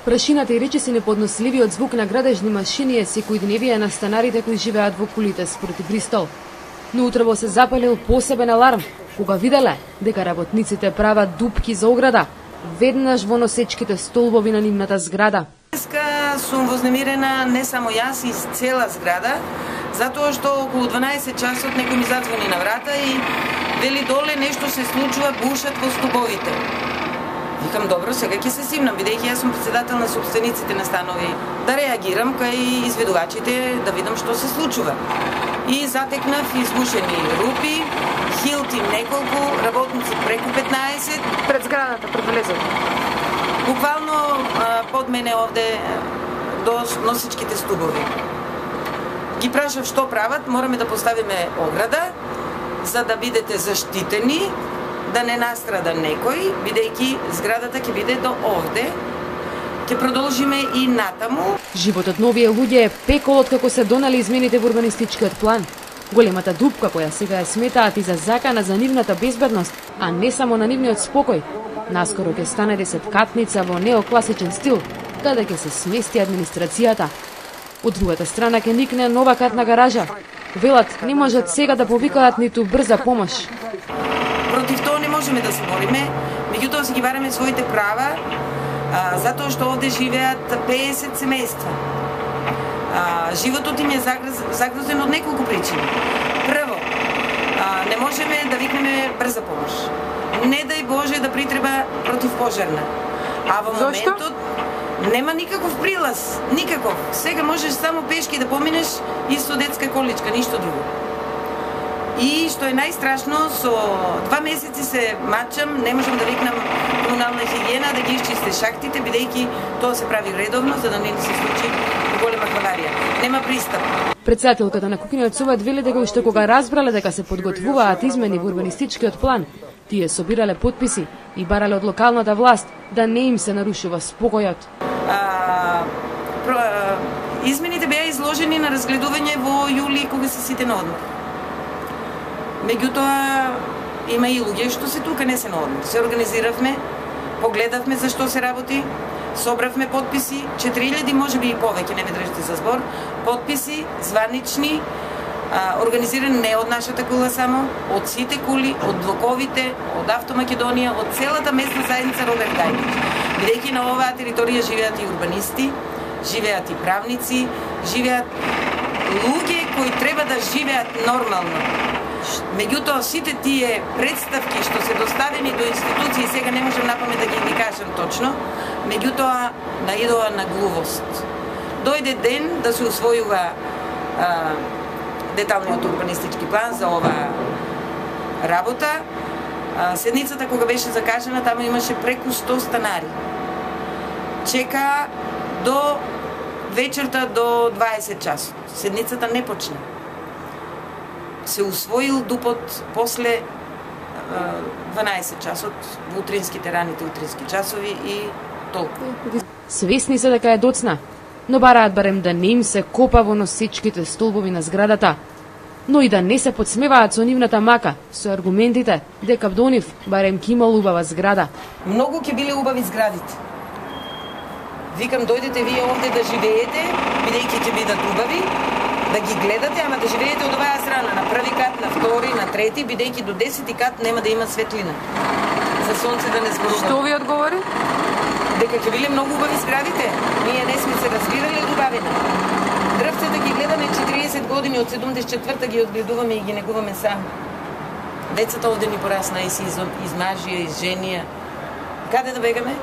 Прашината и речиси неподносливиот звук на градежни машини е секојдневие на станарите кои живеат во кулите спроти Бристол. Но утрово се запалил посебен аларм, кога виделе дека работниците прават дупки за ограда, веднаш во носечките столбови на нивната зграда. Деска сум вознемирена не само јас и цела зграда, затоа што околу 12 часот некој ми зазвони на врата и вели доле нешто се случува, бушат во столбовите. Викам, добро, сега ќе се симнам, бидејќи јас сум претседател на собствениците на станови, да реагирам кај изведувачите, да видам што се случува. И затекнав избушени рупи, хилти неколку, работници преку 15. Пред зградата, пред влезот. Буквално под мене овде до носичките стубови. Ги прашав што прават, мораме да поставиме ограда, за да бидете заштитени, да не настрада некој, бидејќи зградата ќе биде до овде. Ќе продолжиме и натаму. Животот на овие луѓе е пекол откако се донели измените во урбанистичкиот план. Големата дупка која сега ја сметаат и за закана за нивната безбедност, а не само на нивниот спокој. Наскоро ќе стане 10-катница во неокласичен стил, каде ќе се смести администрацијата. Од другата страна ќе никне нова катна гаража. Велат, не можат сега да повикаат ниту брза помош. Против тоа не можеме да се бориме, меѓутоа си ги бараме своите права, затоа што овде живеат 50 семејства. Животот им е загрозен од неколку причини. Прво, не можеме да викнеме брза помош. Не дај Боже да притреба противпожарна. А во моментот нема никаков прилаз, никаков. Сега можеш само пешки да поминеш и со детска количка, ништо друго. И што е најстрашно, со 2 месеци се мачам, не можам да викнам комунална хигиена да ги исчисти шахтите, бидејќи тоа се прави редовно, за да не се случи голема хаварија. Нема пристап. Претседателката на Кукиниот совет вели дека уште кога разбрале дека се подготвуваат измени во урбанистичкиот план, тие собирале потписи и барале од локалната власт да не им се нарушува спокојот. Измените беа изложени на разгледување во јули кога се сите на одмор. Меѓутоа, има и луѓе што се тука не се на одмор. Се организиравме, погледавме за што се работи, собравме потписи, 4000, можеби и повеќе, не ме држите за збор, потписи, званични, организирани не од нашата кула само, од сите кули, од блоковите, од Автомакедонија, од целата местна заедница Роберт Гајдич. Бидејќи на оваа територија живеат и урбанисти, живеат и правници, живеат луѓе кои треба да живеат нормално. Меѓутоа, сите тие представки што се доставени до институции, сега не можам напамет да ги кажам точно, меѓутоа наидоа на глувост. Дојде ден да се усвојува деталниот урбанистички план за оваа работа. Седницата кога беше закажана, таму имаше преку 100 станари. Чека до вечерта до 20 часот. Седницата не почна. Се усвоил дупот после 12 часот, во утринските, раните утрински часови и толку. Свесни се дека е доцна, но бараат барем да не им се копа во носечките столбови на зградата, но и да не се подсмеваат со нивната мака, со аргументите дека до нив барем ќе имал убава зграда. Многу ќе биле убави зградите. Викам, дојдете вие овде да живеете, бидејќи ќе бидат убави, да ги гледате, ама да живеете од оваа страна, на први кат, на втори, на трети, бидејќи до 10 кат нема да има светлина. За сонце да не зборува. Што ви одговори? Дека ќе биле многу убави зградите. Ние не сме се разбирали од убавина. Дрвцата ги гледаме 40 години, од 74-та ги одгледуваме и ги негуваме сами. Децата овде ни порасна и се измажија, изженија. Каде да бегаме?